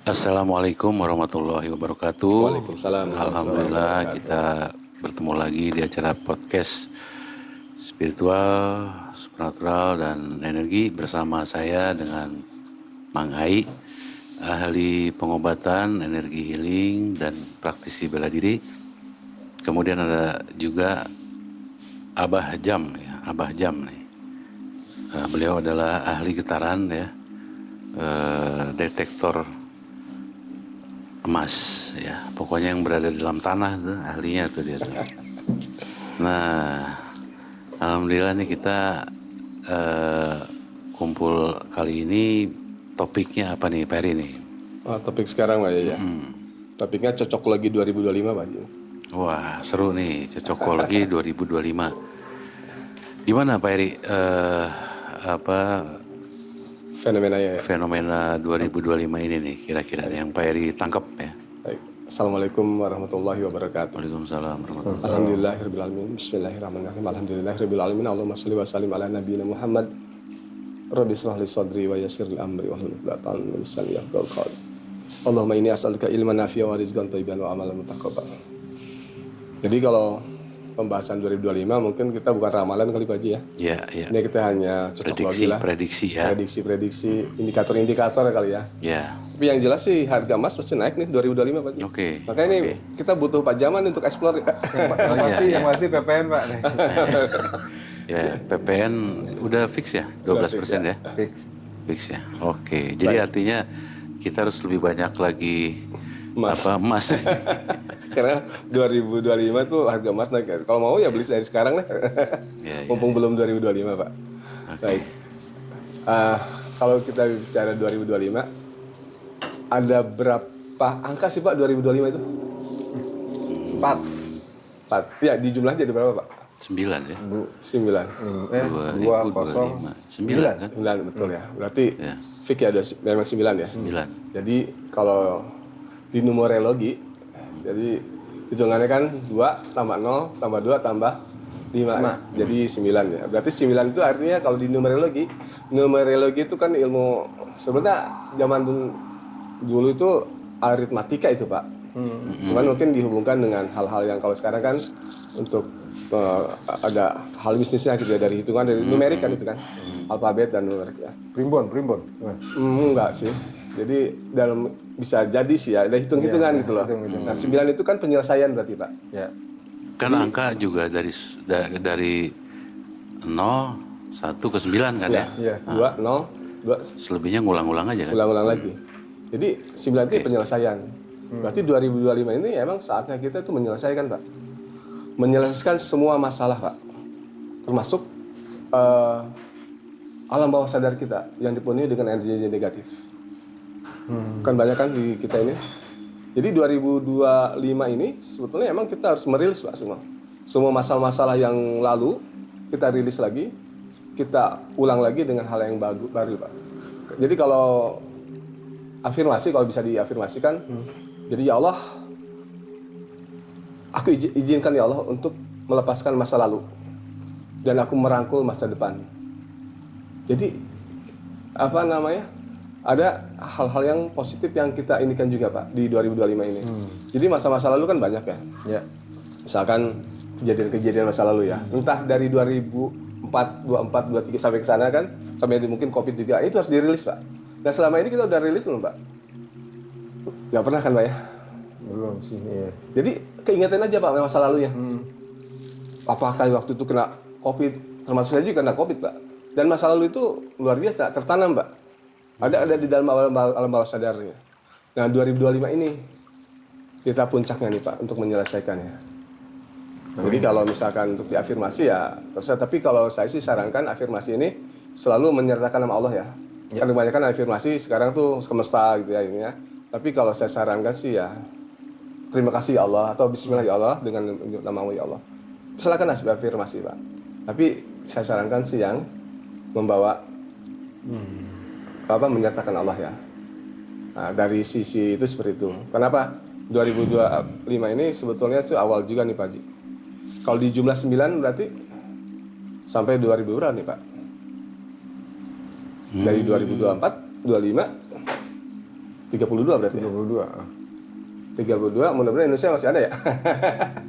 Assalamualaikum warahmatullahi wabarakatuh. Waalaikumsalam warahmatullahi Alhamdulillah wabarakatuh. kita bertemu lagi di acara podcast spiritual, supernatural dan energi bersama saya dengan Mang Ai, ahli pengobatan, energi healing dan praktisi bela diri. Kemudian ada juga Abah Jam ya, Abah Jam nih. Beliau adalah ahli getaran ya, detektor emas ya, pokoknya yang berada di dalam tanah tuh ahlinya tuh dia tuh. Nah, alhamdulillah nih kita kumpul kali ini, topiknya apa nih Pak Eri nih? Topik sekarang Pak ya. Topiknya cocok lagi 2025 Pak. Wah seru nih, cocokologi 2025. Gimana Pak Eri, Fenomenanya ya. fenomena 2025 ini nih kira-kira yang Pak Eri tangkap ya? Baik. Assalamualaikum warahmatullahi wabarakatuh. Waalaikumsalam warahmatullahi wabarakatuh. Alhamdulillahirrahmanirrahim. Bismillahirrahmanirrahim. Alhamdulillahirrahmanirrahim. Allahumma salli wa sallim ala nabiyina Muhammad. Rabbi shrah li sadri wa yassir li amri wahlul 'uqdatam min lisani yafqahu qawli. Allahumma inni as'aluka ilman nafi'an wa rizqan thayyiban wa amalan mutaqabbalan. Jadi kalau pembahasan 2025 mungkin kita bukan ramalan kali Pak Haji ya. Ya, ya. Ini kita hanya cocokologi lah. Prediksi ya. Prediksi, indikator-indikator kali ya. Ya. Tapi yang jelas sih harga emas pasti naik nih 2025 Pak. Oke. Makanya ini kita butuh pajaman untuk explore. Yang pasti PPN Pak nih. Ya, PPN udah fix ya, 12% ya. Fix ya. Oke. Jadi artinya kita harus lebih banyak lagi emas. Karena 2025 tuh harga emas naik. Kalau mau ya beli dari sekarang lah. Mumpung belum 2025 Pak. Baik. Kalau kita bicara 2025, ada berapa angka sih Pak 2025 itu? 4. Ya, di jumlah jadi berapa Pak? 9 ya. 9. 2025. 9 kan? 9 betul ya. Berarti fix ya memang 9 ya. 9. Jadi kalau di numerologi, jadi hitungannya kan 2 tambah 0 tambah 2 tambah 5. Jadi 9 ya. Berarti 9 itu artinya kalau di numerologi itu kan ilmu sebenarnya zaman dulu itu aritmatika itu Pak. Cuman mungkin dihubungkan dengan hal-hal yang kalau sekarang kan untuk ada hal bisnisnya gitu ya, dari hitungan dari numerik kan itu kan. Alfabet dan numerik ya. Primbon. Enggak sih. Jadi dalam bisa jadi sih ya, ada hitung-hitungan gitu loh. Nah, 9 itu kan penyelesaian berarti Pak. Ya. Kan angka juga dari 0, 1 ke 9 kan ya? Iya, 2, 0, 2. Selebihnya ngulang-ngulang aja kan? Ulang-ulang lagi. Jadi 9 itu penyelesaian. Berarti 2025 ini emang saatnya kita itu menyelesaikan Pak. Menyelesaikan semua masalah Pak. Termasuk alam bawah sadar kita yang dipenuhi dengan energi negatif. Kan banyak kan di kita ini. Jadi 2025 ini sebetulnya emang kita harus merilis Pak semua. Semua masalah-masalah yang lalu kita rilis lagi, kita ulang lagi dengan hal yang baru Pak. Jadi kalau afirmasi, kalau bisa diafirmasikan, jadi ya Allah, aku izinkan ya Allah untuk melepaskan masa lalu dan aku merangkul masa depan. Jadi ada hal-hal yang positif yang kita inikan juga Pak di 2025 ini. Jadi masa-masa lalu kan banyak ya. Ya. Misalkan kejadian-kejadian masa lalu ya. Entah dari 2004, 24, 23 sampai ke sana kan, sampai mungkin Covid juga, itu harus dirilis Pak. Nah selama ini kita udah rilis belum Pak? Nggak pernah kan Pak ya? Belum sih. Ya. Jadi keingatan aja Pak masa lalunya. Apakah waktu itu kena Covid, termasuk saya juga kena Covid Pak. Dan masa lalu itu luar biasa, tertanam Pak. Ada di dalam alam bawah sadarnya. Nah 2025 ini kita puncaknya nih Pak untuk menyelesaikannya. Jadi kalau misalkan untuk diafirmasi ya terserah. Tapi kalau saya sih sarankan afirmasi ini selalu menyertakan nama Allah ya. Kan kebanyakan afirmasi sekarang tuh semesta gitu ya ini ya. Tapi kalau saya sarankan sih ya terima kasih ya Allah atau Bismillah ya Allah dengan nama ya Allah. Silakan afirmasi Pak. Tapi saya sarankan sih yang membawa menyatakan Allah ya. Nah, dari sisi itu seperti itu. Kenapa? 2025 ini sebetulnya itu awal juga nih Pak Haji. Kalau di jumlah 9 berarti sampai 2000 berapa nih Pak? Dari 2024, 25 32 berarti ya? 32. 32, mudah-mudahan Indonesia masih ada ya?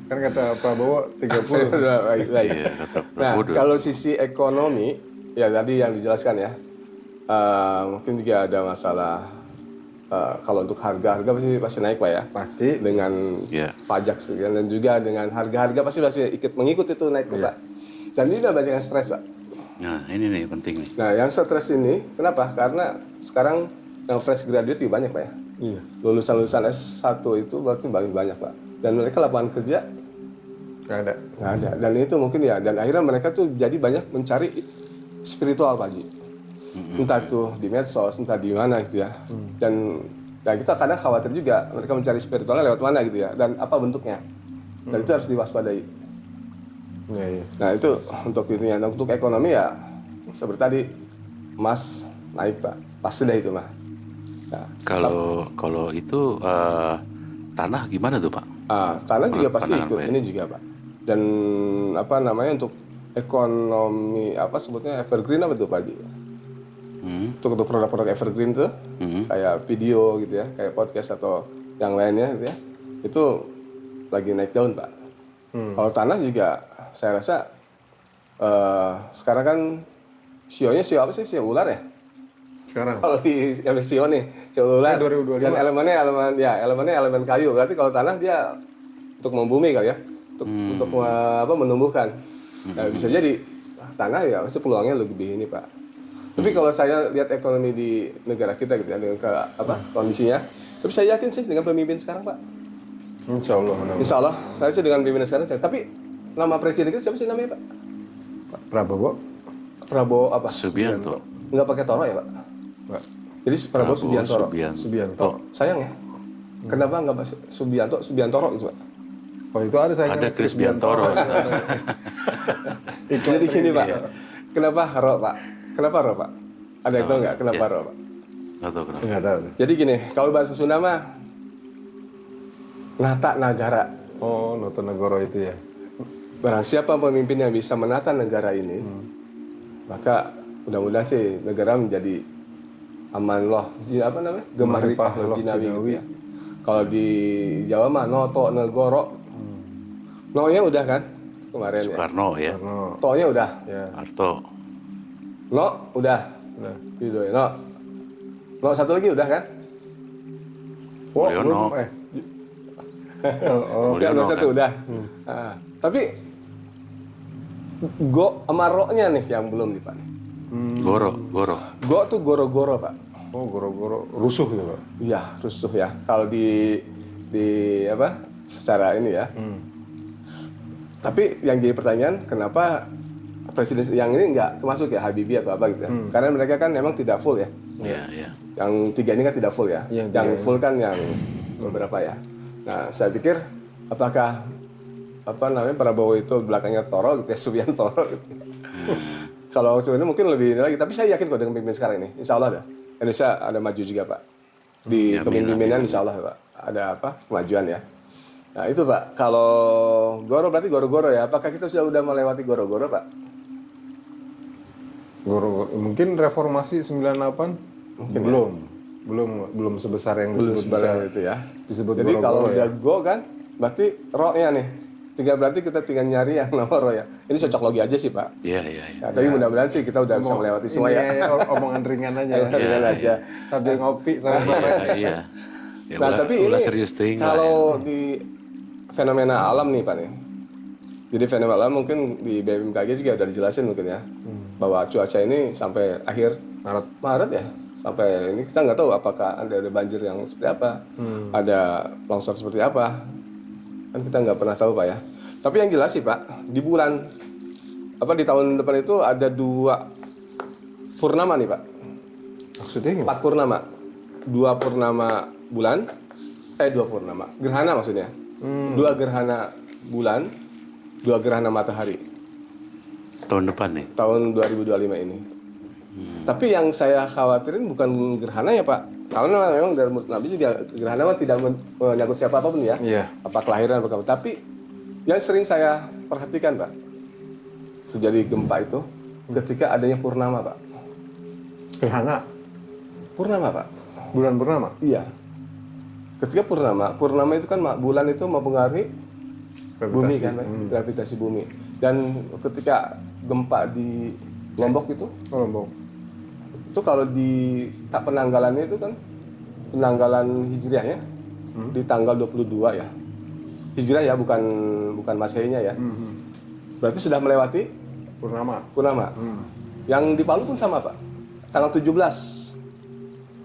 Kan kata Prabowo 30. Baik, baik. Iya, kata Nah, Prabowo. kalau sisi ekonomi, ya tadi yang dijelaskan ya, mungkin juga ada masalah, kalau untuk harga pasti naik Pak ya? Pasti. Dengan Iya. pajak sekian, dan juga dengan harga pasti ikut mengikut itu naik Pak. Dan ini udah banyak yang stres Pak. Nah, ini nih penting nih. Nah, yang stres ini, kenapa? Karena sekarang yang fresh graduate juga banyak Pak ya. Iya. Lulusan S1 itu berarti paling banyak Pak. Dan mereka lapangan kerja Nggak ada. nggak ada. Dan itu mungkin ya, dan akhirnya mereka tuh jadi banyak mencari spiritual Pak Haji. Entah tuh di medsos, entah di mana gitu ya. Dan kita kadang khawatir juga mereka mencari spiritualnya lewat mana gitu ya. Dan apa bentuknya. Dan itu harus diwaspadai. Iya, iya. Nah itu untuk itunya. Nah, untuk ekonomi ya seperti tadi, emas naik Pak. Pasti dah itu mah. Nah, Kalau itu tanah gimana tuh Pak? tanah juga pasti Pandangan ikut Pak ya? ini juga Pak. Dan apa namanya untuk ekonomi apa sebutnya evergreen apa tuh Pak Haji? Untuk produk-produk evergreen tuh kayak video gitu ya, kayak podcast atau yang lainnya gitu ya, itu lagi naik daun Pak. Kalau tanah juga saya rasa sekarang kan sio apa sih? Sio ular ya? Sekarang. Kalau di yang sio nih, sio ular. 2025. Dan elemennya elemen kayu. Berarti kalau tanah dia untuk membumi kali ya, untuk menumbuhkan. Nah, bisa jadi tanah ya pasti peluangnya lebih ini Pak. Tapi kalau saya lihat ekonomi di negara kita gitu ya, dengan kondisinya, tapi saya yakin sih dengan pemimpin sekarang Pak. Insya Allah. Insya Allah, saya sih dengan pimpinan sekarang. Tapi nama presiden kita siapa sih namanya Pak? Prabowo. Prabowo apa? Subianto. Nggak pakai Toro ya Pak? Pak. Jadi Prabowo Subiantoro. Subianto. Sayang ya. Kenapa nggak Pak Subiantoro gitu Pak? Oh itu ada saya. Ada Chris Biantoro. Jadi gini Pak, kenapa Ro Pak? Kenapa Ro Pak? Ada yang tahu nggak kenapa Ro Pak? Nggak tahu kenapa. Nggak tahu. Jadi gini, kalau bahasa Sunda mah nata nagara. Oh, Notonegoro itu ya. Barang siapa pemimpin yang bisa menata negara ini, maka mudah-mudahan sih negara menjadi aman loh. Apa namanya? Gemaripah loh jinawi gitu ya. Kalau di Jawa mah Noto Negoro. No-nya udah kan kemarin ya. Soekarno ya. Karena To-nya udah. ya. Harto. No udah. Udah. Yudhoyono. No satu lagi udah kan? Mulyono. Mulyono No satu kan. udah. Tapi Go sama Ro-nya nih yang belum nih Pak. Goro. Go tuh goro-goro Pak. Oh, goro-goro rusuh gitu, Pak. Iya, rusuh ya. Kalau di apa? Secara ini ya. Tapi yang jadi pertanyaan, kenapa presiden yang ini nggak termasuk ya Habibie atau apa gitu ya? Karena mereka kan memang tidak full ya. Iya. Yang tiga ini kan tidak full ya. Yang Yang tiga full kan yang beberapa ya. Nah, saya pikir apakah apa namanya Prabowo itu belakangnya Toro gitu ya, Subiantoro gitu. Kalau sebenarnya mungkin lebih ini lagi, tapi saya yakin kok dengan pemimpin sekarang ini, insya Allah ada. Indonesia ada maju juga Pak. Di kepemimpinan insya Allah Pak, ada apa kemajuan ya. Nah itu Pak, kalau Goro berarti Goro-Goro ya, apakah kita sudah melewati Goro-Goro Pak? Goro, mungkin reformasi 98 belum sebesar yang Belum disebut sebenarnya bisa itu ya. disebut Jadi kalau Goro-Goro udah ya. Go kan, berarti Ro-nya nih. Berarti kita tinggal nyari yang nama Ro ya. Ini cocok logi aja sih Pak. Iya. Ya, tapi mudah-mudahan sih kita udah bisa melewati semua ya. Ini omongan ringan aja. Ringan aja. Sambil ngopi sambil Iya. Ya, Nah tapi ulah ini serius ting lah ya. kalau di fenomena alam nih Pak nih. Jadi fenomena alam mungkin di BMKG juga udah dijelasin mungkin ya. Bahwa cuaca ini sampai akhir Maret ya. Sampai ini kita nggak tahu apakah ada banjir yang seperti apa. Ada longsor seperti apa. Kan kita nggak pernah tahu Pak ya. Tapi yang jelas sih Pak, di tahun depan itu ada 2 purnama nih Pak. Maksudnya gimana? 4 purnama. 2 purnama bulan, 2 purnama. Gerhana maksudnya. 2 gerhana bulan, 2 gerhana matahari. Tahun depan nih. Tahun 2025 ini. Tapi yang saya khawatirin bukan gerhana ya Pak. Karena memang dari menurut Nabi juga gerhana mah tidak menyangkut siapapun ya. Iya. Apa kelahiran apa. Tapi yang sering saya perhatikan Pak, terjadi gempa itu ketika adanya purnama Pak. Gerhana. Purnama Pak. Bulan purnama? Iya. Ketika purnama itu kan bulan itu mempengaruhi bumi kan, Pak, gravitasi bumi. Dan ketika gempa di Lombok itu, Lombok. itu kalau di penanggalannya itu kan penanggalan hijriah ya, di tanggal 22 ya. Hijriah ya, bukan Masehenya ya. Berarti sudah melewati purnama. Yang di Palu pun sama, Pak. Tanggal 17.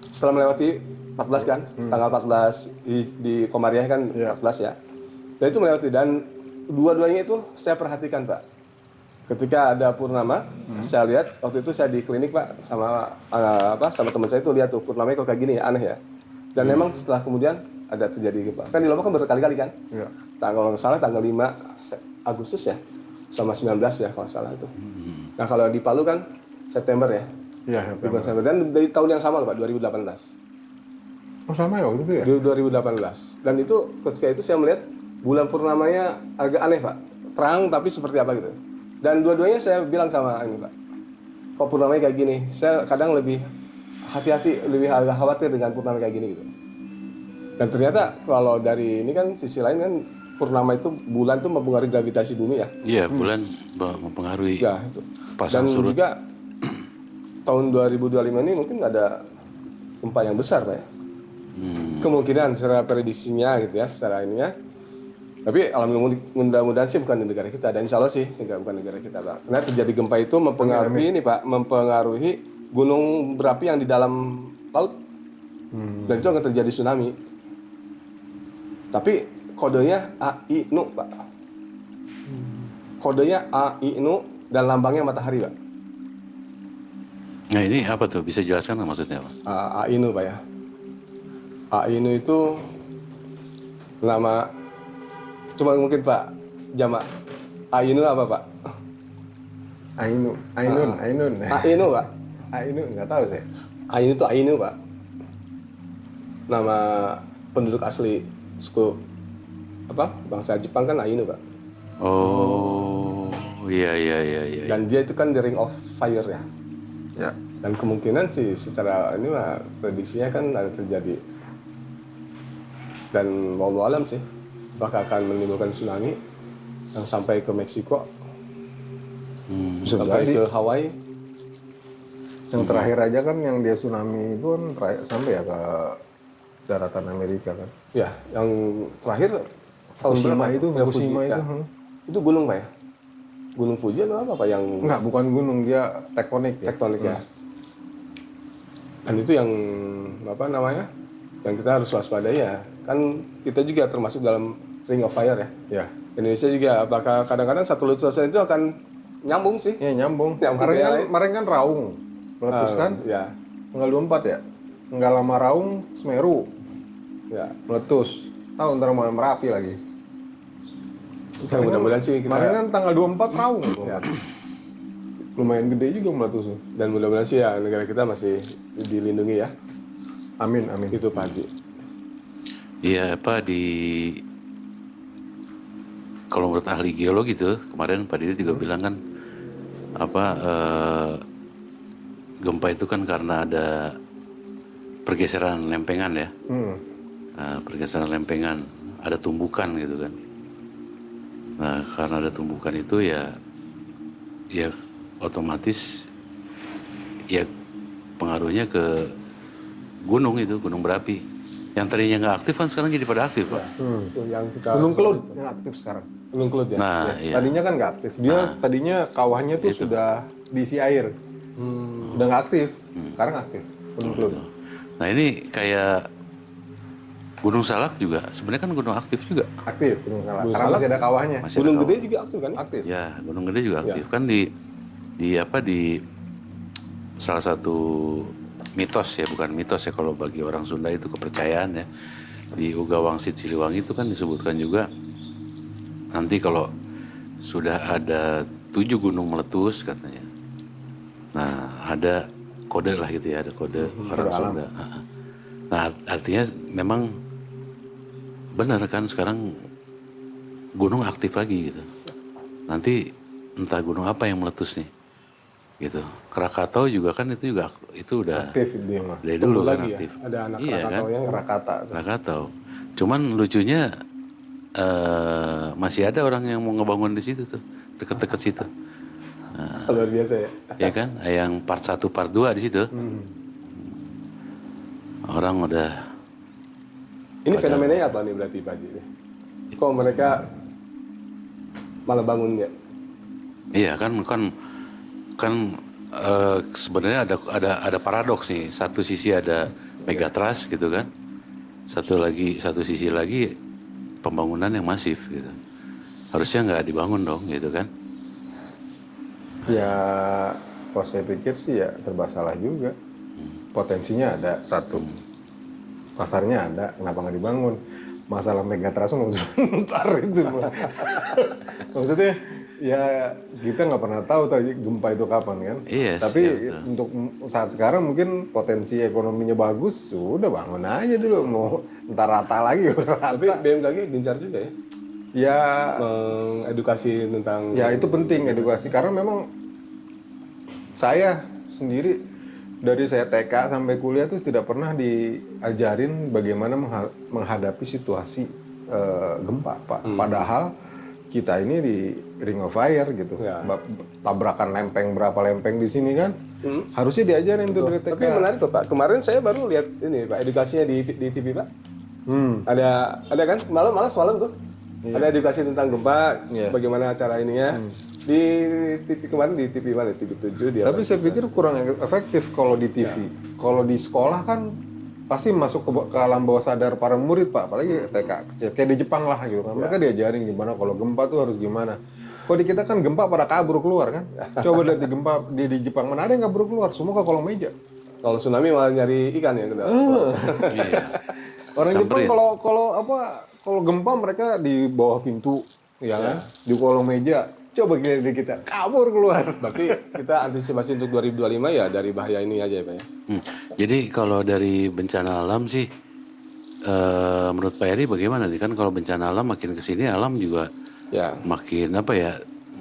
Setelah melewati 14 kan, tanggal 14 di Komariah kan 14 ya. Dan itu melewati, dan dua-duanya itu saya perhatikan, Pak. Ketika ada purnama, saya lihat waktu itu saya di klinik, Pak, sama sama teman saya itu lihat tuh purnamanya kok kayak gini ya, aneh ya. Dan memang setelah kemudian ada terjadi gempa. Kan di Lombok kan berkali-kali kan. Iya. Kalau nggak salah tanggal 5 Agustus ya, sama 19 ya kalau salah itu. Nah kalau di Palu kan September ya. Iya, Di bulan September. Dan dari tahun yang sama loh, Pak, 2018. Oh sama ya waktu itu ya? Di 2018. Dan itu ketika itu saya melihat bulan purnamanya agak aneh, Pak. Terang tapi seperti apa gitu. Dan dua-duanya saya bilang sama ini, Pak. Kok purnamanya kayak gini? Saya kadang lebih hati-hati, lebih agak khawatir dengan purnama kayak gini gitu. Dan ternyata kalau dari ini kan sisi lain kan purnama itu bulan tuh mempengaruhi gravitasi bumi ya. Iya, bulan mempengaruhi Ya, itu. pasang Dan surut. juga tahun 2025 ini mungkin ada gempa yang besar, Pak ya. Kemungkinan secara prediksinya gitu ya, secara ininya. Tapi alhamdulillah mudah-mudahan sih bukan di negara kita, dan insya Allah sih bukan di negara kita, Pak. Karena terjadi gempa itu mempengaruhi ini, Pak, mempengaruhi gunung berapi yang di dalam laut. Dan itu akan terjadi tsunami. Tapi kodenya AINU, Pak. Kodenya AINU dan lambangnya matahari, Pak. Nah ini apa tuh? Bisa jelaskan nggak maksudnya apa? AINU, Pak ya. AINU itu nama, cuma mungkin Pak jamak. AINU apa, Pak? Ainun. AINU, Pak. Ainun nggak tahu saya. AINU itu AINU, Pak. Nama penduduk asli suku bangsa Jepang kan AINU, Pak. Oh, iya. Dan dia itu kan the ring of fire ya. Ya. Dan kemungkinan sih secara ini mah prediksinya kan ada terjadi. Dan wallahu alam sih, apakah akan menimbulkan tsunami yang sampai ke Meksiko, Bisa sampai jadi. ke Hawaii. Yang terakhir aja kan yang dia tsunami itu kan sampai ya ke daratan Amerika kan. Ya, yang terakhir tahun Fukushima berapa? itu, Ya, Fukushima Fuji, itu. ya. Itu gunung, Pak ya? Gunung Fuji atau apa, Pak, yang Enggak, bukan gunung, dia tektonik ya. tektonik ya? Dan itu yang apa namanya? Yang kita harus waspadai ya. Kan kita juga termasuk dalam ring of fire ya. Ya. Indonesia juga, apakah kadang-kadang satu letusan itu akan nyambung sih? Ya nyambung. Nyambung Kemarin kan Raung meletus kan? Ya, Tanggal 24 ya. Enggak lama Raung Semeru ya. meletus. Tahu ntar mau Merapi lagi. Ya, mudah-mudahan sih kita, Kemarin kan tanggal 24 Raung. ya. Lumayan gede juga meletusnya. Dan mudah-mudahan sih ya negara kita masih dilindungi ya. Amin, amin. Itu Pak Haji. Iya, kalau menurut ahli geologi tuh kemarin Pak Didi juga bilang kan gempa itu kan karena ada pergeseran lempengan ya. Nah, pergeseran lempengan, ada tumbukan gitu kan. Nah, karena ada tumbukan itu ya otomatis ya pengaruhnya ke gunung itu, gunung berapi. Yang tadinya nggak aktif kan sekarang jadi pada aktif, Pak. Itu yang kita Gunung Kelut yang aktif sekarang. Gunung Kelut ya. Nah, iya. Tadinya kan nggak aktif. Dia tadinya kawahnya tuh sudah diisi air. Udah nggak aktif. Sekarang aktif. Gunung Kelut. Nah, ini kayak Gunung Salak juga, sebenarnya kan gunung aktif juga. Aktif Gunung Salak. Gunung Karena Salak. masih ada kawahnya. Masih Gunung ada Gede juga aktif kan? Aktif. Ya, Gunung Gede juga aktif. Kan di salah satu mitos ya, bukan mitos ya kalau bagi orang Sunda itu kepercayaan ya. Di Uga Wangsit Siliwangi itu kan disebutkan juga nanti kalau sudah ada 7 gunung meletus katanya. Nah, ada kode lah gitu ya, ada kode orang Sunda. Nah, artinya memang benar kan sekarang gunung aktif lagi gitu. Nanti entah gunung apa yang meletus nih. gitu. Krakatau juga kan itu udah Aktif dia mah. dari dulu kan lagi aktif. ya, ada anak Iya kan, Krakatau yang Krakata. Krakatau. Cuman lucunya masih ada orang yang mau ngebangun di situ tuh, deket-deket situ. luar biasa ya. Ya kan, yang part 1 part 2 di situ. Orang udah Ini fenomenanya apa nih berarti Pak Haji? Kok mereka malah bangunnya? iya kan sebenarnya ada paradoks nih. Satu sisi ada megatrust gitu kan. Satu sisi lagi pembangunan yang masif gitu. Harusnya nggak dibangun dong gitu kan. Ya, kalau saya pikir sih ya serba salah juga. Potensinya ada satu, pasarnya ada, kenapa nggak dibangun? Masalah megatrust mau sebentar itu. Maksudnya ya kita nggak pernah tahu tadi gempa itu kapan kan. Iya, Tapi siap, untuk saat sekarang mungkin potensi ekonominya bagus, sudah bangun aja dulu. Mau entar rata lagi udah rata. Tapi BMKG gencar juga ya Ya, mengedukasi tentang ya itu penting edukasi karena memang saya sendiri dari saya TK sampai kuliah tuh tidak pernah diajarin bagaimana menghadapi situasi gempa, Pak. Padahal kita ini di Ring of Fire gitu, Ya. tabrakan lempeng berapa lempeng di sini kan, harusnya diajarin tuh dari TK. Tapi menarik tuh Pak. Kemarin saya baru lihat ini Pak edukasinya di TV Pak. Ada kan malah semalam tuh. Ada edukasi tentang gempa, Iya. bagaimana cara ininya. Di TV kemarin di TV mana? TV 7 dia. Tapi saya pikir kurang efektif kalau di TV. Kalau di sekolah kan pasti masuk ke alam bawah sadar para murid, Pak. Apalagi TK kecil. Kayak di Jepang lah gitu kan. Mereka diajarin gimana kalau gempa tuh harus gimana. Kalau di kita kan gempa pada kabur keluar kan. Coba lihat di gempa di Jepang mana ada yang kabur keluar, semua ke kolong meja. Kalau tsunami malah nyari ikan ya kita. Iya. Orang Jepang Samperin. kalau gempa mereka di bawah pintu, ya kan, di kolong meja. Coba kita kabur keluar. Berarti kita antisipasi untuk 2025 ya dari bahaya ini aja ya Pak ya. Jadi kalau dari bencana alam sih, menurut Pak Eri bagaimana nih kan kalau bencana alam makin kesini alam juga Ya. makin apa ya,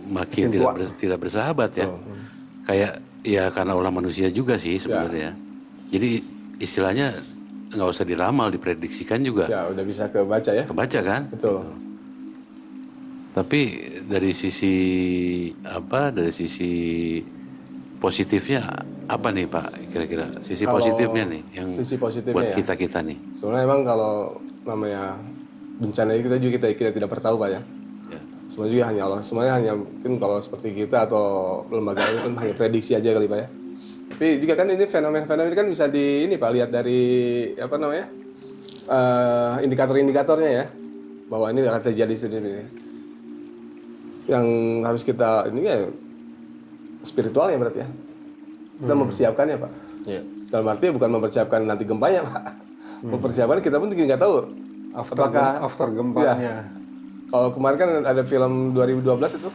makin tidak bersahabat ya. Kayak ya karena ulah manusia juga sih sebenarnya. Jadi istilahnya nggak usah diramal, diprediksikan juga Ya udah bisa kebaca ya. kebaca kan. Betul. Tapi dari sisi positifnya apa nih Pak kira-kira sisi Kalau positifnya nih yang sisi positifnya buat ya. kita nih. Soalnya emang kalau namanya bencana ini kita tidak pernah tahu Pak ya. Ya. Semua juga hanya Allah. Semuanya hanya mungkin kalau seperti kita atau lembaga itu kan hanya prediksi aja kali Pak ya. Tapi juga kan ini fenomena-fenomena ini kan bisa ini Pak lihat dari apa namanya indikator-indikatornya ya bahwa ini akan terjadi sendiri. Yang harus kita ini ya spiritual ya berarti ya. Kita mempersiapkannya Pak. Iya. Dalam arti bukan mempersiapkan nanti gempanya Pak. Mempersiapkan kita pun nggak tahu After gempanya. kalau kemarin kan ada film 2012 itu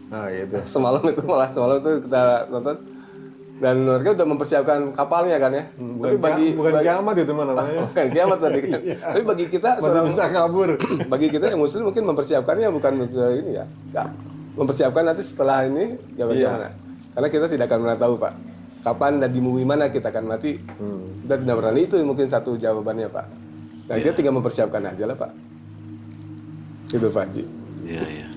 Nah, itu. semalam itu kita nonton dan mereka udah mempersiapkan kapalnya kan ya. Tapi Bukan kiamat itu mana namanya. bukan kiamat tadi kan. Tapi bagi kita Masih bisa kabur. bagi kita yang muslim mungkin mempersiapkannya bukan ini ya. Nggak. Mempersiapkan nanti setelah ini ya bagaimana. Karena kita tidak akan pernah tahu Pak. Kapan dan di bumi mana kita akan mati. Kita tidak pernah. Itu mungkin satu jawabannya Pak. Dan kita tinggal mempersiapkan aja lah Pak. Itu Pak Haji. Iya, iya.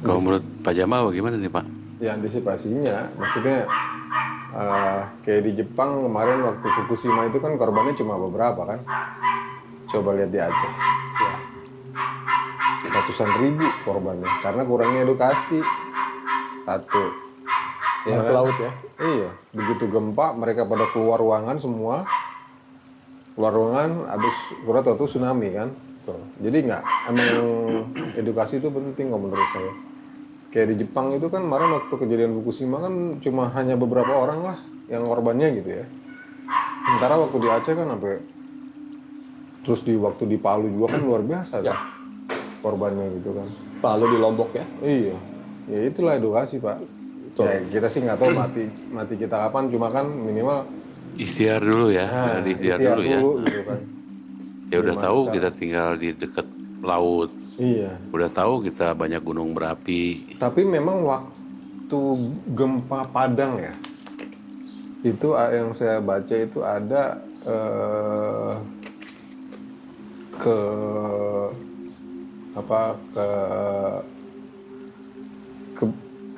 Kalau menurut Pak Jamal bagaimana nih Pak? Ya antisipasinya, maksudnya kayak di Jepang kemarin waktu Fukushima itu kan korbannya cuma beberapa kan. Coba lihat di Aceh. Ya. Ratusan ribu korbannya karena kurangnya edukasi. Satu. Ya, ke laut ya. Iya, begitu gempa mereka pada keluar ruangan semua. Keluar ruangan habis kurang tahu tsunami kan. Betul. Jadi emang edukasi itu penting kok menurut saya. Kayak di Jepang itu kan kemarin waktu kejadian Fukushima kan cuma hanya beberapa orang lah yang korbannya gitu ya. Sementara waktu di Aceh kan sampai terus waktu di Palu juga kan luar biasa Ya. kan korbannya gitu kan. Palu di Lombok ya. Iya, ya itulah edukasi Pak. Ya, kita sih nggak tahu mati kita kapan, cuma kan minimal Ikhtiar dulu ya, ikhtiar dulu ya. gitu kan. Ya udah tahu kita tinggal di dekat laut. Iya. Udah tahu kita banyak gunung berapi. Tapi memang waktu gempa Padang ya, itu yang saya baca itu ada ke apa ke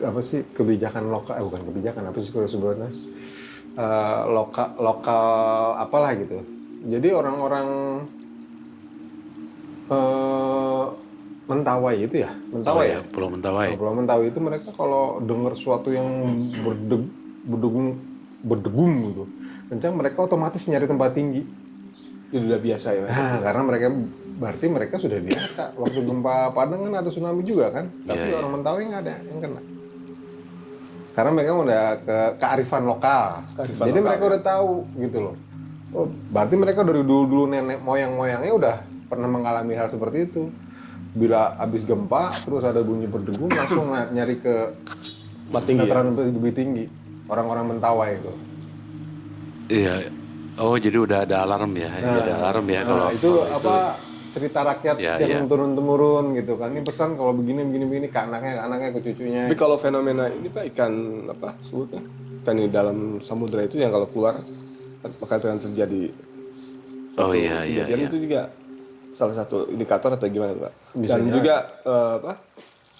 apa sih kebijakan lokal, bukan kebijakan, apa sih kalau sebutnya, lokal apalah gitu. Jadi orang-orang Mentawai itu ya, Mentawai ya, Pulau Mentawai. Pulau Mentawai itu mereka kalau dengar sesuatu yang berdegung gitu kencang, mereka otomatis nyari tempat tinggi. Itu udah biasa ya. Nah, karena berarti mereka sudah biasa. Waktu gempa Padang kan ada tsunami juga kan, tapi orang Mentawai nggak ada yang kena. Karena mereka udah kearifan lokal. Jadi mereka udah tahu gitu loh. Oh, berarti mereka dari dulu nenek moyang-moyangnya udah pernah mengalami hal seperti itu. Bila habis gempa terus ada bunyi berdegung, langsung nyari ke dataran lebih tinggi. Orang-orang Mentawai itu. Iya. Oh, jadi udah ada alarm ya. Ada alarm ya kalau itu apa cerita rakyat yang turun-temurun gitu kan. Ini pesan kalau begini ke anaknya, ke cucunya. Tapi kalau fenomena ini Pak, ikan apa sebutnya? Ikan di dalam samudra itu yang kalau keluar maka akan terjadi. Oh iya. Itu juga salah satu indikator atau gimana Pak? Bisa Dan juga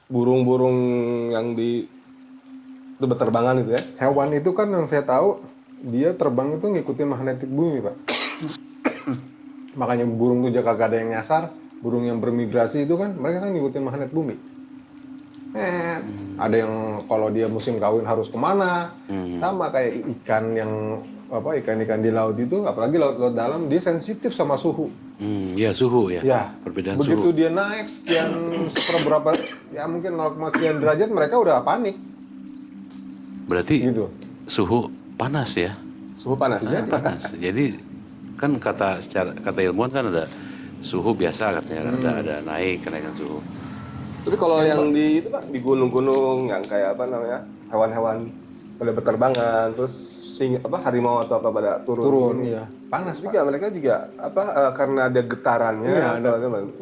burung-burung yang itu berterbangan itu ya. Hewan itu kan yang saya tahu dia terbang itu ngikutin magnetik bumi, Pak. Makanya burung tuh kagak ada yang nyasar. Burung yang bermigrasi itu kan mereka kan ngikutin magnet bumi. Ada yang kalau dia musim kawin harus kemana. Sama kayak ikan yang ikan-ikan di laut itu, apalagi laut dalam, dia sensitif sama suhu. Ya suhu ya. Perbedaan begitu suhu. dia naik sekian seberapa ya mungkin 0, sekian derajat mereka udah panik. Berarti Gitu. suhu panas ya. Suhu panas. Panas. Jadi kan kata ilmuwan kan ada suhu biasa katanya, ada kenaikan suhu. Tapi kalau yang di itu Pak, di gunung-gunung yang kayak apa namanya? Hewan-hewan pada berterbangan, terus harimau atau apa pada turun. Iya. Panas, juga mereka juga karena ada getarannya.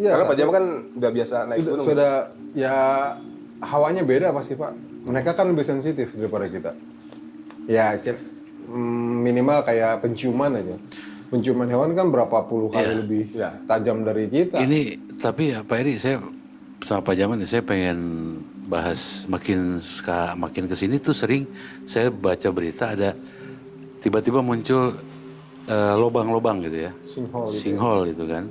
Iya, Karena Pak Jam kan udah biasa naik gunung. Sudah ya hawanya beda pasti Pak. Mereka kan lebih sensitif daripada kita. Ya minimal kayak penciuman aja. Penciuman hewan kan berapa puluh kali lebih tajam dari kita. Ini tapi Pak Eri, saya sama Pak Jaman saya pengen bahas makin kesini tuh sering saya baca berita ada tiba-tiba muncul lubang-lubang gitu ya. Sinkhole gitu kan.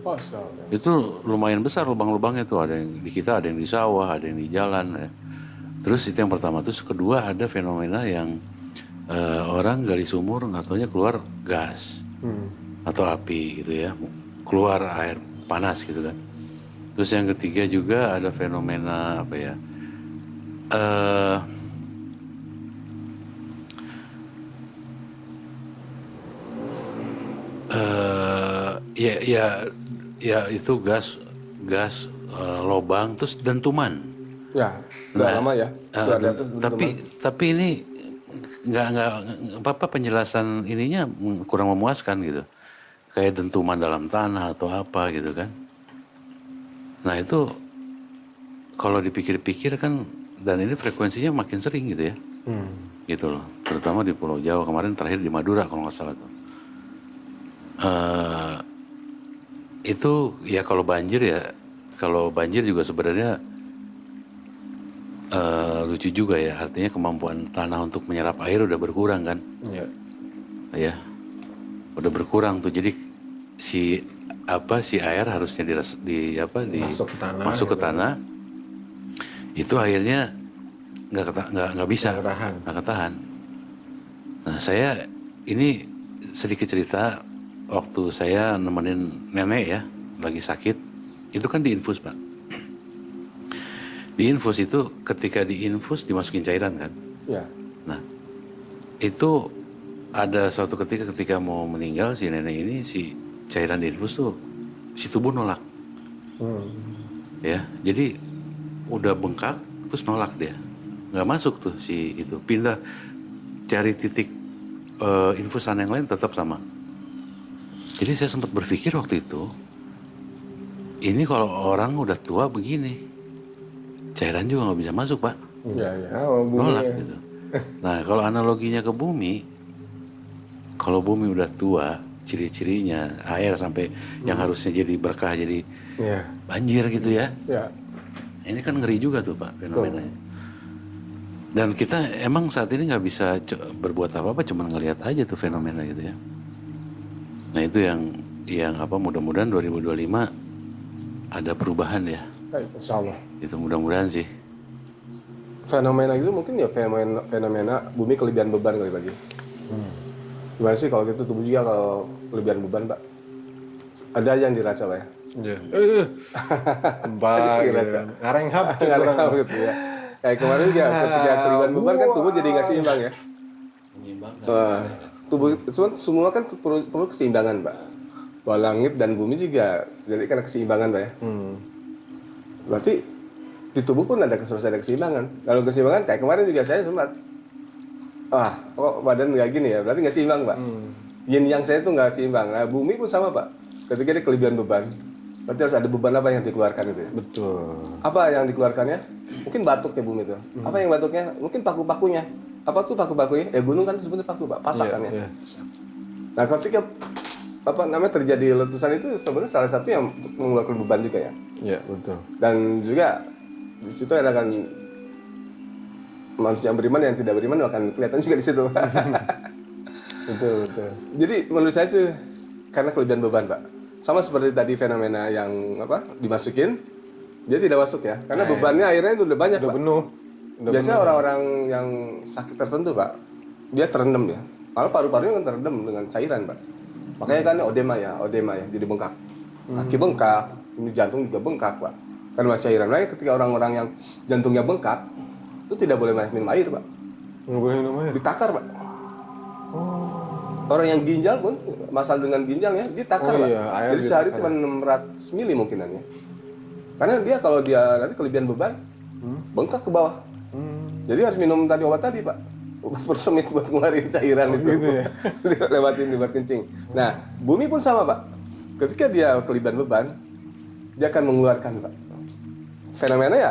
Itu lumayan besar lubang-lubangnya tuh, ada yang di kita, ada yang di sawah, ada yang di jalan ya. Terus itu yang pertama, terus kedua ada fenomena yang orang gali sumur nggak taunya keluar gas atau api gitu ya, keluar air panas gitu kan. Terus yang ketiga juga ada fenomena apa ya, ya itu gas lobang terus dentuman. Ya, udah lama ya. Tapi ini nggak apa penjelasan ininya kurang memuaskan gitu, kayak dentuman dalam tanah atau apa gitu kan. Nah itu kalau dipikir-pikir kan, dan ini frekuensinya makin sering gitu ya, gitu loh, terutama di Pulau Jawa. Kemarin terakhir di Madura kalau nggak salah tuh. Itu ya kalau banjir juga sebenarnya lucu juga ya, artinya kemampuan tanah untuk menyerap air udah berkurang kan. Ya udah berkurang tuh, jadi si air harusnya masuk ke tanah itu akhirnya nggak bisa, nggak ketahan. Nah saya ini sedikit cerita, waktu saya nemenin nenek ya lagi sakit, itu kan diinfus Pak. Diinfus itu ketika diinfus dimasukin cairan kan. Ya. Nah itu ada suatu ketika mau meninggal si nenek ini, si cairan diinfus tuh si tubuh nolak. Ya jadi udah bengkak terus nolak dia, nggak masuk tuh si itu, pindah cari titik infusan yang lain tetap sama. Jadi saya sempat berpikir waktu itu, ini kalau orang udah tua begini, cairan juga nggak bisa masuk Pak. Iya. Oh, bumi nolak ya. gitu. Nah kalau analoginya ke bumi, kalau bumi udah tua, ciri-cirinya air sampai yang harusnya jadi berkah jadi Iya. banjir gitu ya. Ya. Ini kan ngeri juga tuh Pak fenomenanya. Dan kita emang saat ini nggak bisa berbuat apa-apa, cuma ngelihat aja tuh fenomena gitu ya. Nah itu yang apa mudah-mudahan 2025 ada perubahan ya. Baik, insya Allah. Itu mudah-mudahan sih. Fenomena itu mungkin ya fenomena bumi kelebihan beban kali lagi. Gimana sih kalau gitu tubuh juga kalau kelebihan beban, Pak? Ada aja yang dirasa, Pak ya? Iya. Mbak, gitu kan. Ngareng hap, Nggak ada yang gitu ya. Kayak kemarin juga ketika kelebihan beban kan tubuh jadi nggak seimbang ya. Tubuh semua kan perlu keseimbangan, Pak. Bahwa langit dan bumi juga jadi karena keseimbangan, Pak ya. Berarti di tubuh pun ada keseimbangan. Kalau keseimbangan kayak kemarin juga saya sempat, kok badan nggak gini ya, berarti nggak seimbang, Pak. Yin yang saya itu nggak seimbang. Nah bumi pun sama, Pak. Ketika dia kelebihan beban, berarti harus ada beban apa yang dikeluarkan itu ya. Betul. Apa yang dikeluarkannya? Mungkin batuknya bumi itu. Apa yang batuknya? Mungkin paku-pakunya. Apa tuh paku-pakunya? Ya gunung kan sebenarnya paku, Pak. Pasakannya. Iya. Nah, ketika terjadi letusan itu sebenarnya salah satu yang mengeluarkan beban juga ya. Iya, betul. Dan juga di situ ada kan manusia yang beriman yang tidak beriman akan kelihatan juga di situ. Betul. Jadi menurut saya sih karena kelebihan beban, Pak. Sama seperti tadi fenomena yang dimasukin, dia tidak masuk ya. Karena bebannya airnya itu udah banyak, Udah Pak. penuh. Biasanya orang-orang yang sakit tertentu, Pak, dia terendam ya. Kalau paru-parunya kan terendam dengan cairan, Pak. Makanya kan odema ya, jadi bengkak. Kaki bengkak, ini jantung juga bengkak, Pak. Karena cairan. Makanya ketika orang-orang yang jantungnya bengkak, itu tidak boleh minum air, Pak. Nggak boleh minum air. Ditakar, Pak. Orang yang ginjal pun, masalah dengan ginjalnya, ditakar, Pak. Iya, air Jadi sehari ditakar. cuma 600 mili mungkinannya. Karena dia kalau dia nanti kelebihan beban, bengkak ke bawah. Jadi harus minum tadi obat tadi, Pak. Obat persemit buat ngeluarin cairan itu. gitu ya? Lewatin buat kencing. Nah, bumi pun sama, Pak. Ketika dia kelebihan beban, dia akan mengeluarkan, Pak. Fenomena ya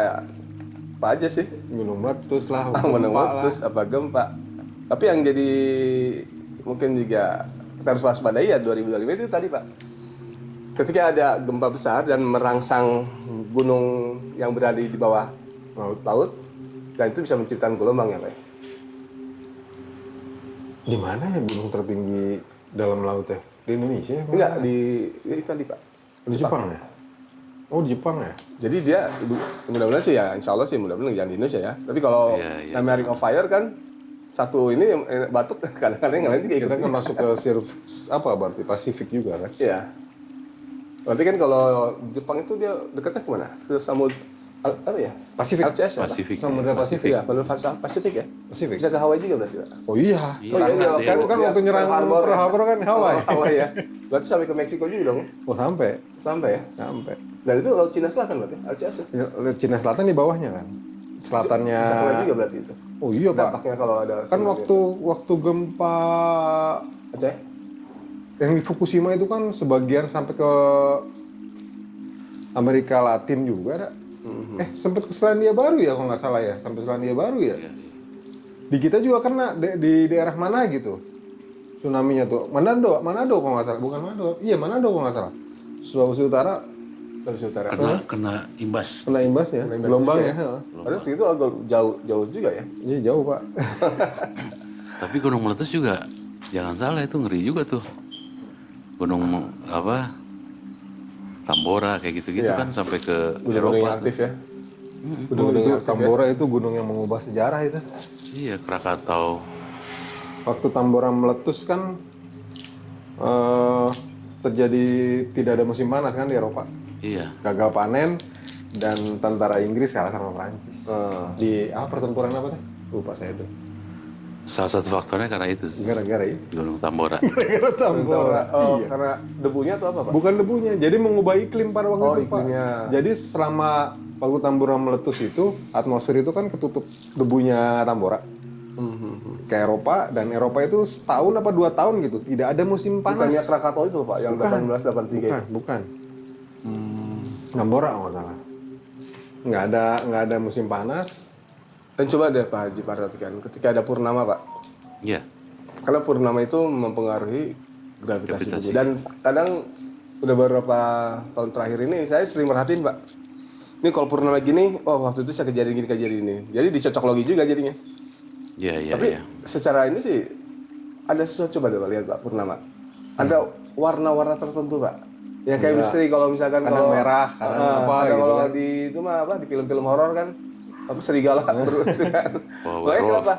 apa aja sih? Gunung meletus lah. Gunung gempa lah. meletus, apa gempa. Tapi yang jadi mungkin juga kita harus waspadai ya 2025 itu tadi, Pak. Ketika ada gempa besar dan merangsang gunung yang berada di bawah laut, dan itu bisa menciptakan gelombang ya, Pak. Di mana ya gunung tertinggi dalam laut ya? Di Indonesia ya? Enggak, di tadi, Pak. Di Jepang ya? Oh, di Jepang ya? Jadi dia mudah-mudahan sih ya, insya Allah sih mudah-mudahan jangan di Indonesia ya. Tapi kalau Iya. namanya Ring of Fire kan satu ini batuk kadang-kadang yang lain juga ikut. Kita kan masuk ke berarti Pasifik juga kan? Iya. Berarti kan kalau Jepang itu dia dekatnya kemana? Ke samudra apa ya? Pasifik. LCS ya, Pak? Pasifik. Samudra Pasifik. Iya, kalau Pasifik ya. Pasifik. Bisa ke Hawaii juga berarti, Pak. Oh iya. Iya, kan waktu nyerang Pearl Harbor kan Hawaii. Hawaii ya. Berarti sampai ke Meksiko juga dong. Oh, sampai. Sampai ya. Sampai. Dan itu Laut Cina Selatan berarti, LCS ya. Cina Selatan di bawahnya kan? Selatannya. Bisa ke Hawaii juga berarti itu. Oh iya, Pak. Dampaknya kalau ada Kan tsunami. waktu gempa Aceh. yang di Fukushima itu kan sebagian sampai ke Amerika Latin juga ada. Sempet ke Selandia Baru ya kalau nggak salah ya, sampai Selandia Baru ya. Di kita juga kena di daerah mana gitu tsunami-nya tuh. Manado kalau nggak salah, bukan Manado. Iya, Manado kalau nggak salah. Sulawesi Utara Sulawesi Utara. Kena imbas. kena imbasnya, Kena imbas gelombangnya. juga Padahal segitu agak jauh juga ya. Iya, jauh, Pak. Tapi gunung meletus juga jangan salah itu ngeri juga tuh. Gunung Tambora kayak gitu-gitu Iya. kan sampai ke Gunung-gunung yang Eropa. aktif ya. Gunung itu Tambora itu gunung yang mengubah sejarah itu. Iya, Krakatau. Waktu Tambora meletus kan terjadi tidak ada musim panas kan di Eropa. Iya. Gagal panen dan tentara Inggris kalah sama Prancis. Di pertempuran apa tuh? Lupa saya itu. Salah satu faktornya karena itu, Gara-gara itu. Gunung Tambora. Gara-gara Tambora. Oh, Iya. karena debunya atau apa, Pak? Bukan debunya, jadi mengubah iklim pada waktu Oh, itu, Pak. iklimnya. Jadi selama waktu Tambora meletus itu, atmosfer itu kan ketutup debunya Tambora. Ke Eropa, dan Eropa itu setahun apa 2 tahun gitu, tidak ada musim panas. Bukannya Krakatau itu, Pak, yang 1883 itu. Bukan. Tambora nggak salah. Nggak ada musim panas. Dan coba deh Pak Haji perhatikan, ketika ada purnama Pak, Iya. karena purnama itu mempengaruhi gravitasi Gravitasi. bumi. Dan kadang udah beberapa tahun terakhir ini saya sering merhatiin Pak. Ini kalau purnama gini, oh waktu itu saya kejadian ini. Jadi dicocok logi juga jadinya. Iya, iya, Tapi iya. secara ini sih ada sesuatu, coba deh Pak lihat Pak purnama. Ada warna-warna tertentu Pak. Yang kayak misteri kalau misalkan Kadang kalau merah, kadang apa kadang gitu kalau kan. di itu mah apa di film-film horor kan apa serigala itu kan. Oh, Makanya werewolf. kenapa?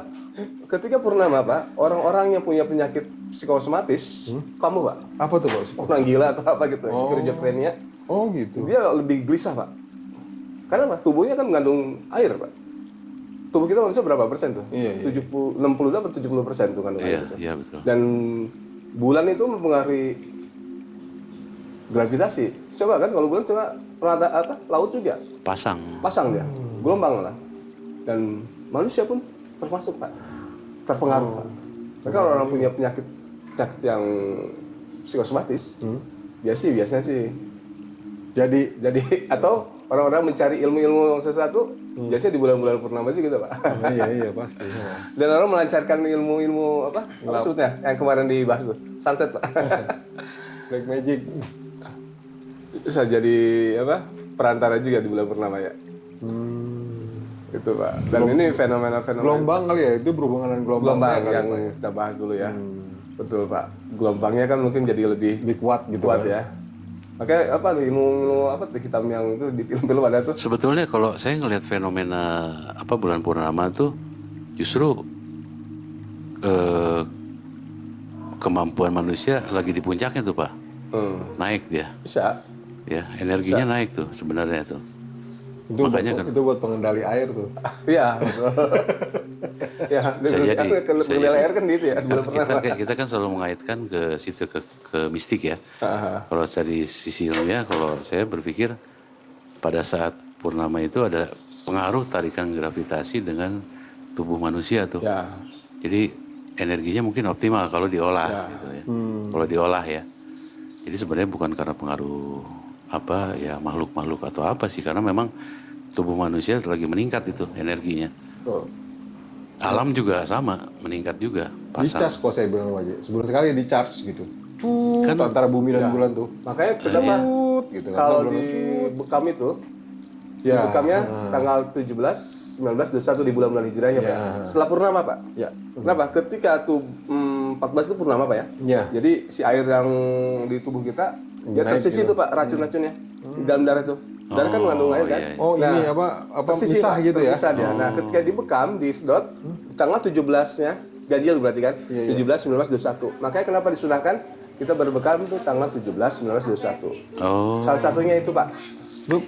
Ketika purnama Pak, orang-orang yang punya penyakit psikosomatis, kamu Pak, Apa tuh Pak? orang gila atau apa gitu, skizofrenia, Oh gitu. dia lebih gelisah Pak. Karena Pak, tubuhnya kan mengandung air Pak. Tubuh kita manusia berapa persen tuh? Iya, iya. 60 atau 70% tuh kandung Iya, air itu. iya betul. Dan bulan itu mempengaruhi gravitasi. Coba kan kalau bulan coba rata apa? Laut juga Pasang. pasang dia, gelombang lah. Dan manusia pun termasuk Pak, terpengaruh Pak. Mereka orang punya penyakit yang psikosomatis, biasanya sih jadi atau orang-orang mencari ilmu-ilmu sesuatu, biasanya di bulan-bulan purnama juga gitu Pak. Oh, iya pasti. Dan orang melancarkan ilmu-ilmu apa maksudnya yang kemarin dibahas tuh, santet Pak. Black magic. Bisa jadi apa perantara juga di bulan purnama ya. Itu Pak. Dan ini fenomena-fenomena Gelombang kali ya, itu berhubungan dengan gelombang. gelombang kali, yang Pak, ya? kita bahas dulu ya. Betul Pak. Gelombangnya kan mungkin jadi lebih Lebih kuat gitu kuat kan. ya. Makanya apa nih ilmu apa tuh hitam yang itu di film-film ada tuh. Sebetulnya kalau saya ngelihat fenomena apa bulan purnama tuh justru kemampuan manusia lagi di puncaknya tuh Pak. Naik dia. Bisa. Ya, energinya naik tuh sebenarnya tuh. Itu Makanya buat, itu buat pengendali air tuh. Iya, betul. Ya, Bisa jadi, bisa pengendali jadi. air kan gitu ya. Bulan purnama. Kita kan selalu mengaitkan ke situ ke mistik ya. Kalau dari sisi ilmiah, kalau saya berpikir pada saat purnama itu ada pengaruh tarikan gravitasi dengan tubuh manusia tuh. Ya. Jadi energinya mungkin optimal kalau diolah gitu ya. Kalau diolah ya. Jadi sebenarnya bukan karena pengaruh apa ya makhluk-makhluk atau apa sih, karena memang tubuh manusia lagi meningkat itu energinya. Betul. Alam juga sama, meningkat juga. Di charge kok saya bilang aja. Sebulan sekali di charge gitu. Kan antara bumi dan bulan tuh. Makanya kenapa Gitu kan. kalau di Bekam itu Ya. di Bekamnya tanggal 17, 19, 21 di bulan-bulan hijrah ya Pak. Setelah purnama Pak. Ya. Kenapa? Ketika tuh 14 itu purnama Pak ya. Ya. Jadi si air yang di tubuh kita dia Naik tersisi gitu. tuh Pak racun-racunnya di dalam darah tuh. Darah kan mengandung air kan. iya, iya. Oh, ini apa tersisi, misah Pak, gitu ya. terpisah dia. Nah, ketika di Bekam di sedot tanggal 17-nya ganjil berarti kan. 17, 19, 21. Makanya kenapa disunahkan kita berbekam itu tanggal 17, 19, 21. Oh, Salah satunya itu Pak. Itu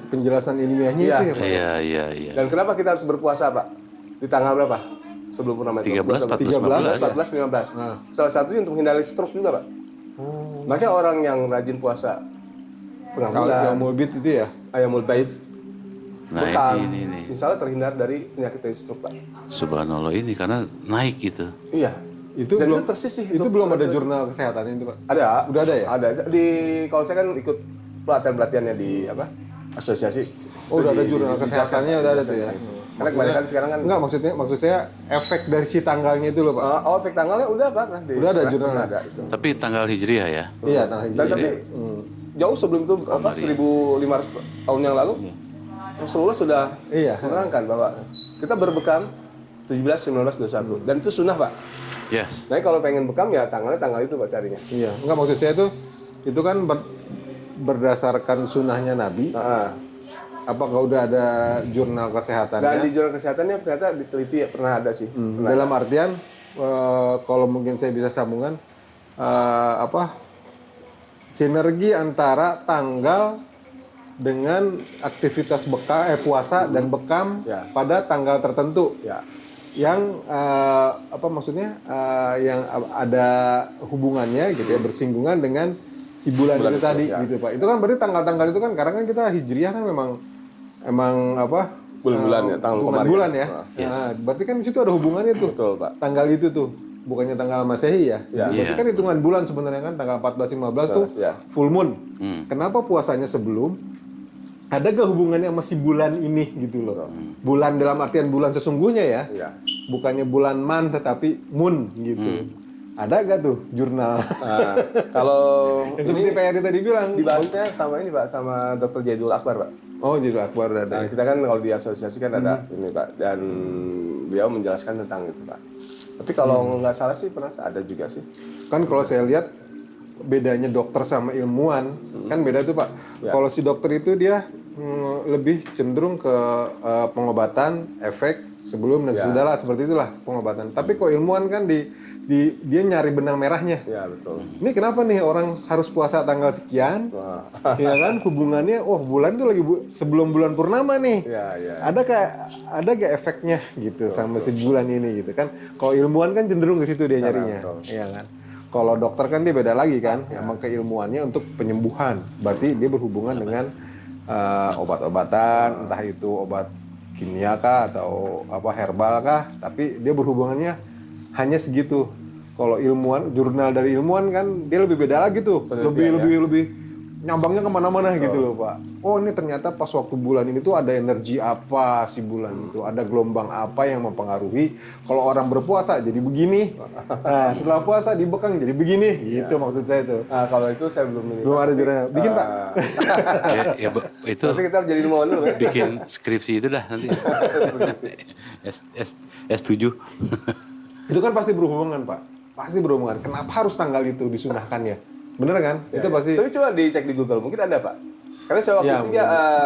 penjelasan ilmiahnya Iya. itu ya, Pak. iya. Dan kenapa kita harus berpuasa Pak? Di tanggal berapa? Sebelum purnama itu? 13, 14, 15. 14, 15. Salah satunya untuk menghindari stroke juga Pak. Makanya orang yang rajin puasa tengah Kalau bulan, yang mulbit itu ya. ayamul bait, Nah bekam, ini misalnya terhindar dari penyakit dari stroke Pak. subhanallah ini karena naik gitu. Iya. Itu Dan belum itu tersisih itu belum ada jurnal kesehatan itu, Pak. Ada. Udah ada ya? Ada. Kalau saya kan ikut pelatihan-pelatihannya di apa? Asosiasi. Oh, udah Itu ada jurnal kesehatannya udah ada tuh ya. Karena kebanyakan sekarang kan Enggak, maksud saya efek dari si tanggalnya itu loh, Pak. efek tanggalnya udah Pak. Udah ada jurnalnya? Ada itu. Tapi tanggal hijriah ya. Iya, tanggal Dan hijriah. tapi jauh sebelum itu apa 1500 tahun yang lalu Rasulullah sudah Iya. menerangkan bahwa kita berbekam 17, 19, 21 dan itu sunnah Pak. Yes. Nah kalau pengen bekam ya tanggal itu Pak carinya. Iya, enggak maksud saya itu kan berdasarkan sunnahnya Nabi. Nah, Apakah udah ada jurnal dan kesehatannya? di jurnal kesehatannya ternyata diteliti ya, pernah ada sih. Pernah. Dalam artian kalau mungkin saya bisa sambungan sinergi antara tanggal dengan aktivitas puasa dan bekam Ya. pada tanggal tertentu Ya. yang maksudnya yang ada hubungannya gitu ya, bersinggungan dengan si bulan itu tadi ya. gitu Pak. Itu kan berarti tanggal-tanggal itu kan karena kan kita hijriah kan memang Bulan-bulan ya, tanggal hitungan kemarin. bulan ya. Nah, Nah, berarti kan di situ ada hubungannya tuh. Betul Pak. Tanggal itu tuh, bukannya tanggal Masehi ya. Ya. Berarti Iya. kan hitungan bulan sebenarnya kan tanggal 14 15 tuh Ya. full moon. Kenapa puasanya sebelum? ada gak hubungannya sama si bulan ini gitu loh. Bulan dalam artian bulan sesungguhnya ya. Iya. Bukannya bulan man tetapi moon gitu. Ada gak tuh jurnal? Nah, kalau Yang seperti Pak Eri tadi bilang. dibahasnya sama ini Pak, sama Dr. Jadul Akbar Pak. Oh, judul Akbar ada. Nah, kita kan kalau di asosiasi kan ada ini Pak, dan beliau menjelaskan tentang itu Pak. Tapi kalau nggak salah sih pernah ada juga sih. Kan kalau saya lihat bedanya dokter sama ilmuwan kan beda tuh Pak. Ya. Kalau si dokter itu dia lebih cenderung ke pengobatan, efek sebelum dan sudahlah seperti itulah pengobatan. Tapi kok ilmuwan kan dia nyari benang merahnya. Ya betul. Ini kenapa nih orang harus puasa tanggal sekian? Wah. Ya kan hubungannya, bulan itu lagi sebelum bulan purnama nih. Ya, ya. Ada gak efeknya gitu sama si bulan ini gitu kan? Kalau ilmuwan kan cenderung ke situ dia nyarinya, iya kan? Kalau dokter kan dia beda lagi kan, emang keilmuannya untuk penyembuhan. Berarti dia berhubungan dengan obat-obatan, entah itu obat kimia kah atau apa herbal kah, tapi dia berhubungannya hanya segitu. Kalau ilmuwan, jurnal dari ilmuwan kan dia lebih beda lagi tuh, lebih nyambangnya kemana-mana gitu loh Pak. Oh ini ternyata pas waktu bulan ini tuh ada energi apa si bulan itu, ada gelombang apa yang mempengaruhi. Kalau orang berpuasa jadi begini, nah setelah puasa dibekang jadi begini, gitu maksud saya tuh. Nah, kalau itu saya belum ini. Belum ada jurnal, bikin Pak. Itu Nanti kita jadi ilmuwan dulu ya. bikin skripsi itu dah nanti. S7. Itu kan pasti berhubungan Pak, pasti berhubungan. Kenapa harus tanggal itu disunahkannya? Bener kan? Itu pasti. Tapi coba dicek di Google, mungkin ada Pak. Karena saya waktu itu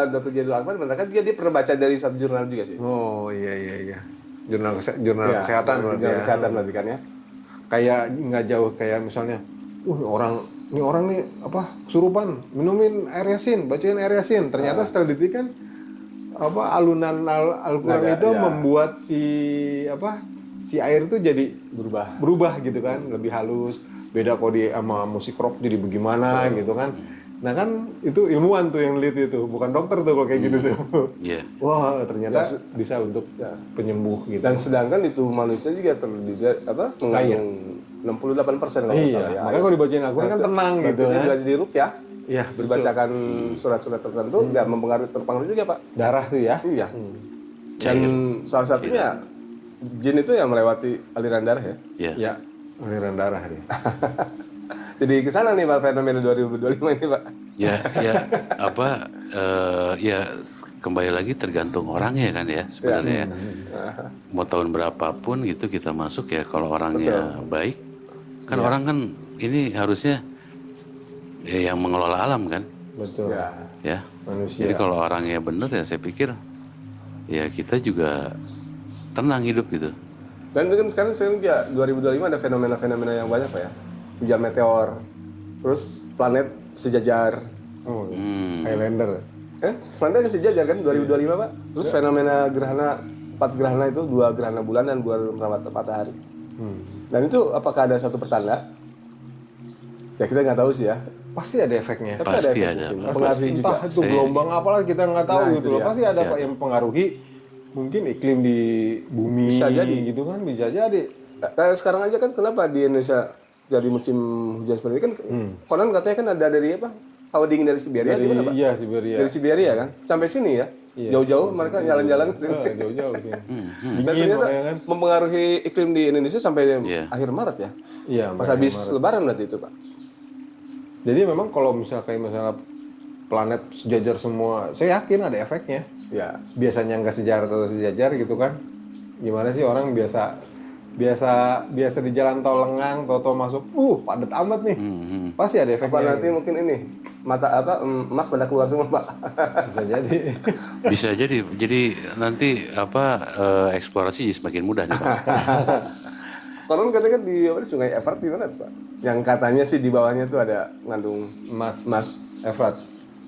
Dr. Jadul Akbar mengatakan dia pernah baca dari satu jurnal juga sih. Oh iya. Jurnal kesehatan berarti Jurnal ya. kesehatan berarti kan ya. Kayak nggak jauh kayak misalnya, orang nih apa kesurupan, minumin air yasin, bacain air yasin. Ternyata setelah diteliti alunan Al-Qur'an itu membuat si air itu jadi berubah gitu kan, lebih halus. Beda kalau di sama musik rock jadi bagaimana gitu kan. Nah kan itu ilmuwan tuh yang neliti itu, bukan dokter tuh kalau kayak gitu tuh. Iya. Wah ternyata bisa untuk penyembuh gitu. Dan sedangkan itu manusia juga mengandung 68% kalau nggak salah ya. Makanya kalau dibacain Al-Quran kan tenang gitu kan. Bila di ruqyah, Iya, berbacakan surat-surat tertentu nggak terpengaruh juga Pak. Darah tuh ya. Iya. Dan salah satunya jin itu yang melewati aliran darah ya. Iya. Ya, aliran darah dia. Jadi ke sana nih Pak fenomena 2025 ini Pak. Ya kembali lagi tergantung orangnya kan ya sebenarnya. Mau tahun berapapun gitu kita masuk ya kalau orangnya baik kan orang kan ini harusnya yang mengelola alam kan. Betul. Ya. Manusia. Jadi kalau orangnya benar ya saya pikir ya kita juga tenang hidup gitu. Dan itu kan sekarang ya 2025 ada fenomena-fenomena yang banyak Pak ya. Hujan meteor, terus planet sejajar. Oh, Highlander. Planet kan sejajar kan 2025 Pak. Terus fenomena gerhana, 4 gerhana itu, 2 gerhana bulan dan 2 gerhana matahari. Dan itu apakah ada suatu pertanda? Ya kita nggak tahu sih ya. Pasti ada efeknya. Tapi Pasti efek ada, mungkin. Pak. Pengaruhi juga. Entah itu gelombang apalah kita nggak tahu Nah, gitu itu loh. dia. Pasti ada Pak yang mempengaruhi mungkin iklim di bumi. Bisa jadi. Gitu kan, bisa jadi. Kayak sekarang aja kan kenapa di Indonesia jadi musim hujan seperti ini kan? Konon katanya kan ada dari apa? Hawa dingin dari Siberia gimana Pak? Iya, Siberia. Dari Siberia kan? Sampai sini ya? Jauh-jauh mereka jalan-jalan. Jauh-jauh sini. Dan ternyata makanya kan. mempengaruhi iklim di Indonesia sampai akhir Maret ya? Iya, Pas habis Lebaran berarti itu Pak? Jadi memang kalau misalnya planet sejajar semua, saya yakin ada efeknya. Ya. Biasanya nggak sejajar atau sejajar gitu kan. Gimana sih orang biasa di jalan tol lengang, tau masuk, padat amat nih. Pasti ada efeknya. Apa nanti mungkin ini emas pada keluar semua Pak? Bisa jadi. Bisa jadi. Jadi nanti eksplorasi semakin mudah nih Pak. Konon katanya kan di Sungai Efrat di mana tuh Pak? Yang katanya sih di bawahnya tuh ada ngandung emas Efrat.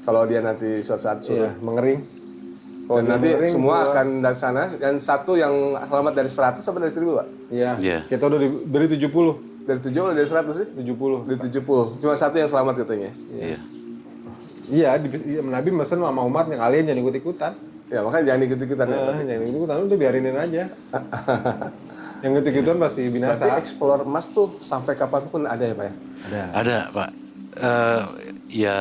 Kalau dia nanti suatu saat surut. Iya, mengering. Dan nanti mengering, semua keluar. akan dari sana. Dan satu yang selamat dari 100 sampai dari 1000 Pak? Iya. Iya. Kita udah dari 70. Dari 7 atau dari 100 sih? 70. Dari 70. Cuma satu yang selamat katanya. Iya. Iya, Nabi mesen sama umatnya, kalian jangan ikut-ikutan. Ya makanya jangan ikut-ikutan ya. Jangan ikut-ikutan, udah biarinin aja. Yang ikut-ikutan pasti binasa. Berarti explore emas tuh sampai kapanpun ada ya Pak ya? Ada. Ada Pak. Ya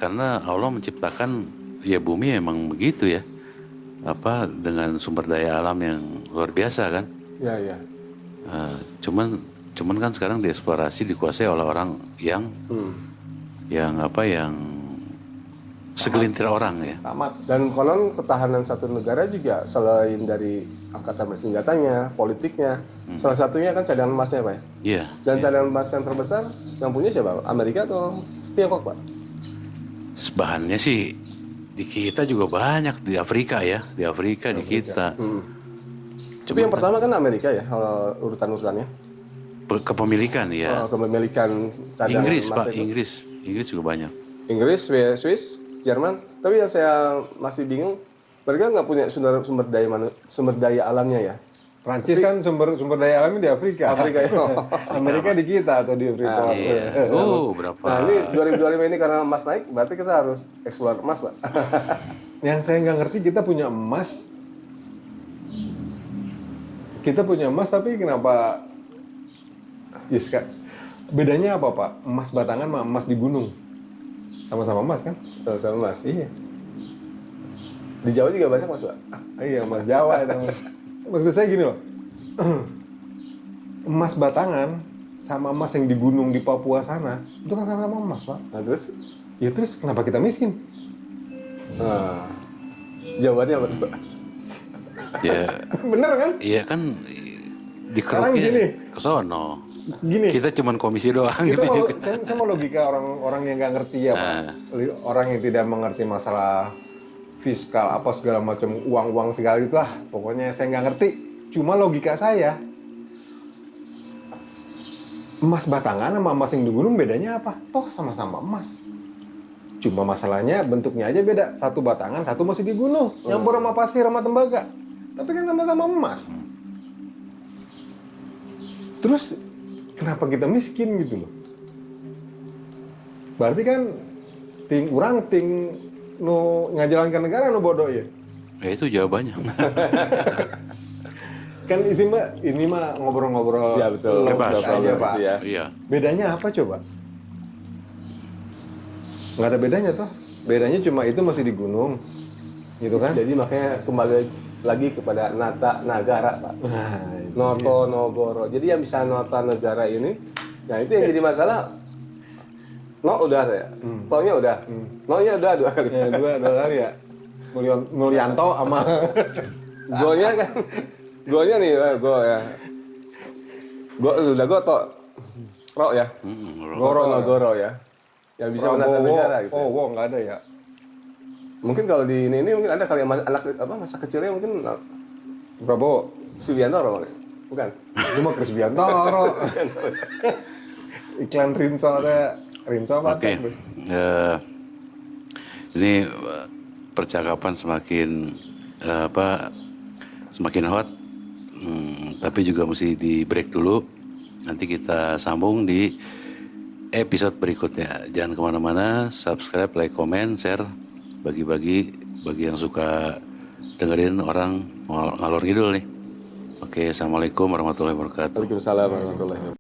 karena Allah menciptakan ya bumi emang begitu ya. Apa dengan sumber daya alam yang luar biasa kan. Ya, ya. Cuman kan sekarang dieksplorasi dikuasai oleh orang yang segelintir orang ya. Tamat. Dan konon ketahanan satu negara juga selain dari angkatan bersenjatanya, politiknya, salah satunya kan cadangan emasnya Pak ya? Iya. Dan cadangan emas yang terbesar yang punya siapa? Amerika atau Tiongkok Pak? Bahannya sih di kita juga banyak di Afrika ya, di kita. Tapi yang pertama kan Amerika ya, kalau urutan-urutannya. Kepemilikan ya. Kepemilikan cadangan Inggris emas Pak, itu. Inggris juga banyak. Inggris, Swiss, Jerman. Tapi yang saya masih bingung, mereka nggak punya sumber daya alamnya ya. Prancis kan sumber daya alamnya di Afrika. Afrika ya. Amerika di kita atau di Freeport. Iya. Oh berapa? Nah ini 2025 ini karena emas naik, berarti kita harus eksplor emas Pak. Yang saya nggak ngerti, kita punya emas. Kita punya emas tapi kenapa? Yes, Kak. Bedanya apa Pak? Emas batangan sama emas di gunung. Sama-sama emas kan? Sama-sama emas. Iya. Di Jawa juga banyak Mas Pak. Iya, emas Jawa itu. Maksud saya gini loh. Emas batangan sama emas yang di gunung di Papua sana, itu kan sama-sama emas, Pak. Nah terus? Ya terus kenapa kita miskin? Nah, jawabannya apa tuh Pak? Ya, Bener kan? iya kan Sekarang gini. dikeruknya ke sono. Gini. Kita cuman komisi doang Itu gitu mau, juga. saya mau logika orang yang nggak ngerti ya, Pak. Orang yang tidak mengerti masalah fiskal apa segala macam uang segala itulah. Pokoknya saya nggak ngerti. Cuma logika saya, emas batangan sama emas yang di gunung bedanya apa? Toh sama-sama emas. Cuma masalahnya bentuknya aja beda. Satu batangan, satu masih di gunung. Nyampur sama pasir sama tembaga. Tapi kan sama-sama emas. Terus kenapa kita miskin gitu loh? Berarti kan orang nu ngajalankan negara nu bodoh ya. Ya itu jawabannya. Kan ini mah ngobrol-ngobrol Ya, betul. logis Bebas. aja, Pak. Ya. Iya. Bedanya apa coba? Nggak ada bedanya toh. Bedanya cuma itu masih di gunung. Gitu kan? Jadi makanya kembali lagi kepada nata nagara Pak. Nah, Noto Nogoro. Jadi yang bisa nota negara ini, nah itu yang jadi masalah. No udah saya, to-nya udah, no-nya udah 2 kali. ya, dua kali ya. Mulyanto sama Go-nya kan, go-nya nih, go ya. Go sudah go to, ro ya. Noto Nogoro ya. Yang bisa menata negara gitu. Oh, wow, nggak ada ya. Mungkin kalau di ini mungkin ada kali yang anak apa masa kecilnya mungkin Prabowo. Subiantoro bukan? Itu mah Chris Biantoro. Iklan Rinso ada Rinso apa? Oke. Ini percakapan semakin semakin hot. Tapi juga mesti di break dulu. Nanti kita sambung di episode berikutnya. Jangan kemana-mana. Subscribe, like, comment, share, bagi-bagi bagi yang suka dengerin orang ngalor ngidul nih. Oke, assalamualaikum warahmatullahi wabarakatuh. Waalaikumsalam warahmatullahi wabarakatuh.